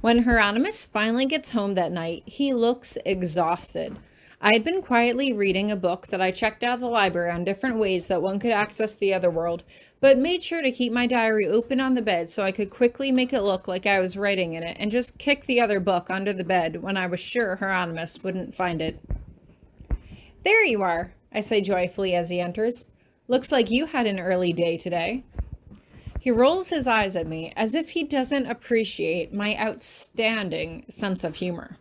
When Hieronymus finally gets home that night, he looks exhausted. I had been quietly reading a book that I checked out of the library on different ways that one could access the other world, but made sure to keep my diary open on the bed so I could quickly make it look like I was writing in it and just kick the other book under the bed when I was sure Hieronymus wouldn't find it. "There you are," I say joyfully as he enters. "Looks like you had an early day today." He rolls his eyes at me as if he doesn't appreciate my outstanding sense of humor.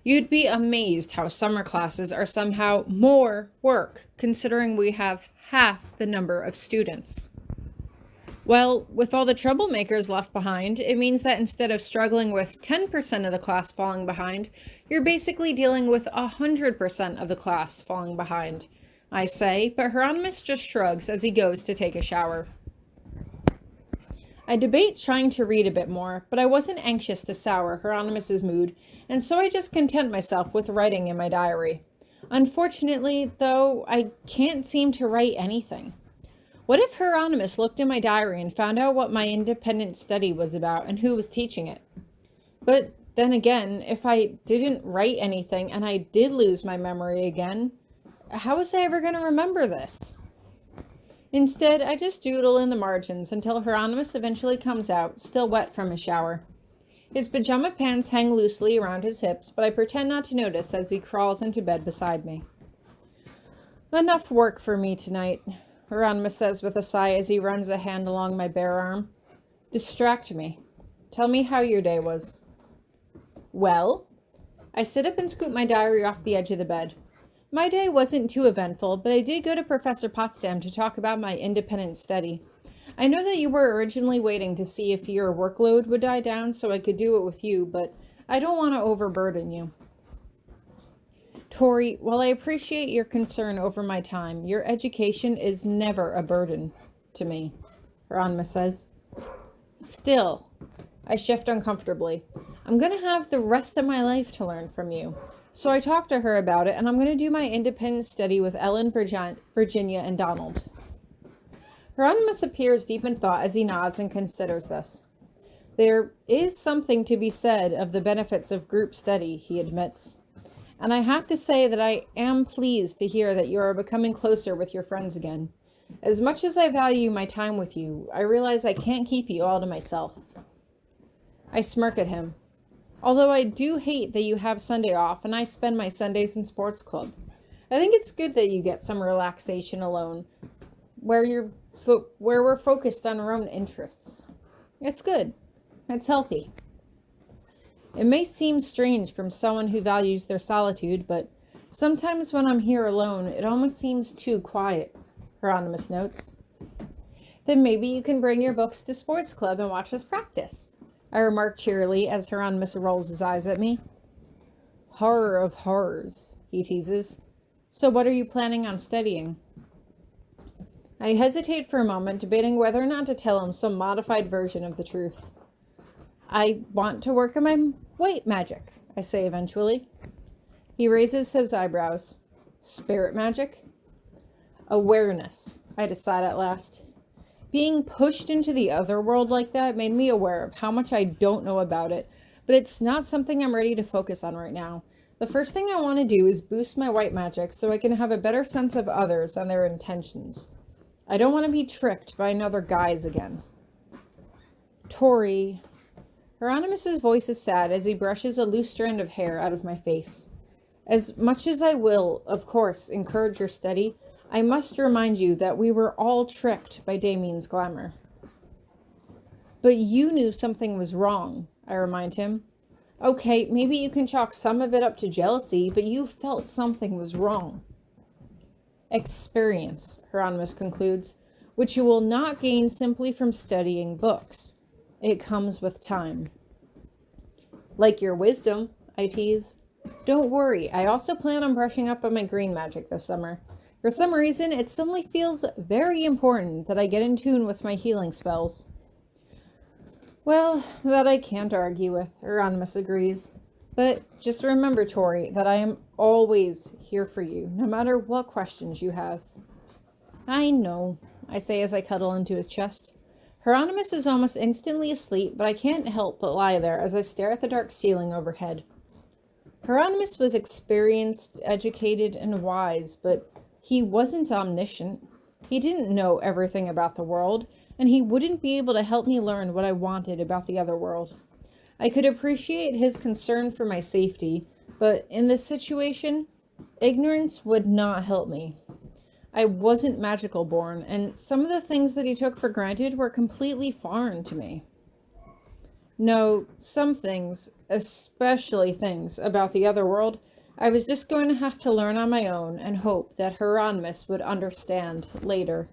You'd be amazed how summer classes are somehow more work, considering we have half the number of students. Well, with all the troublemakers left behind, it means that instead of struggling with 10% of the class falling behind, you're basically dealing with 100% of the class falling behind, I say, but Hieronymus just shrugs as he goes to take a shower. I debate trying to read a bit more, but I wasn't anxious to sour Hieronymus's mood, and so I just content myself with writing in my diary. Unfortunately, though, I can't seem to write anything. What if Hieronymus looked in my diary and found out what my independent study was about and who was teaching it? But then again, if I didn't write anything and I did lose my memory again, how was I ever going to remember this? Instead, I just doodle in the margins until Hieronymus eventually comes out, still wet from his shower. His pajama pants hang loosely around his hips, but I pretend not to notice as he crawls into bed beside me. "Enough work for me tonight," Hieronymus says with a sigh as he runs a hand along my bare arm. "Distract me. Tell me how your day was." "Well?" I sit up and scoop my diary off the edge of the bed. My day wasn't too eventful, but I did go to Professor Potsdam to talk about my independent study. I know that you were originally waiting to see if your workload would die down so I could do it with you, but I don't want to overburden you. Tori, while I appreciate your concern over my time, your education is never a burden to me, Hieronymus says. Still, I shift uncomfortably. I'm going to have the rest of my life to learn from you. So I talked to her about it, and I'm going to do my independent study with Ellen, Virginia, and Donald. Hieronymus appears deep in thought as he nods and considers this. There is something to be said of the benefits of group study, he admits. And I have to say that I am pleased to hear that you are becoming closer with your friends again. As much as I value my time with you, I realize I can't keep you all to myself. I smirk at him. Although I do hate that you have Sunday off and I spend my Sundays in sports club. I think it's good that you get some relaxation alone, where we're focused on our own interests. It's good. It's healthy. It may seem strange from someone who values their solitude, but sometimes when I'm here alone, it almost seems too quiet, Hieronymus notes. Then maybe you can bring your books to sports club and watch us practice, I remark cheerily as Hieronymus rolls his eyes at me. Horror of horrors, he teases. So what are you planning on studying? I hesitate for a moment, debating whether or not to tell him some modified version of the truth. I want to work on my white magic, I say eventually. He raises his eyebrows. Spirit magic? Awareness, I decide at last. Being pushed into the other world like that made me aware of how much I don't know about it, but it's not something I'm ready to focus on right now. The first thing I want to do is boost my white magic so I can have a better sense of others and their intentions. I don't want to be tricked by another guise again. Tori. Hieronymus's voice is sad as he brushes a loose strand of hair out of my face. As much as I will, of course, encourage your study, I must remind you that we were all tricked by Damien's glamour. But you knew something was wrong, I remind him. Okay, maybe you can chalk some of it up to jealousy, but you felt something was wrong. Experience, Hieronymus concludes, which you will not gain simply from studying books. It comes with time. Like your wisdom, I tease. Don't worry, I also plan on brushing up on my green magic this summer. For some reason, it suddenly feels very important that I get in tune with my healing spells. Well, that I can't argue with, Hieronymus agrees. But just remember, Tori, that I am always here for you, no matter what questions you have. I know, I say as I cuddle into his chest. Hieronymus is almost instantly asleep, but I can't help but lie there as I stare at the dark ceiling overhead. Hieronymus was experienced, educated, and wise, but he wasn't omniscient. He didn't know everything about the world, and he wouldn't be able to help me learn what I wanted about the other world. I could appreciate his concern for my safety, but in this situation, ignorance would not help me. I wasn't magical born, and some of the things that he took for granted were completely foreign to me. No, some things, especially things about the other world, I was just going to have to learn on my own and hope that Hieronymus would understand later.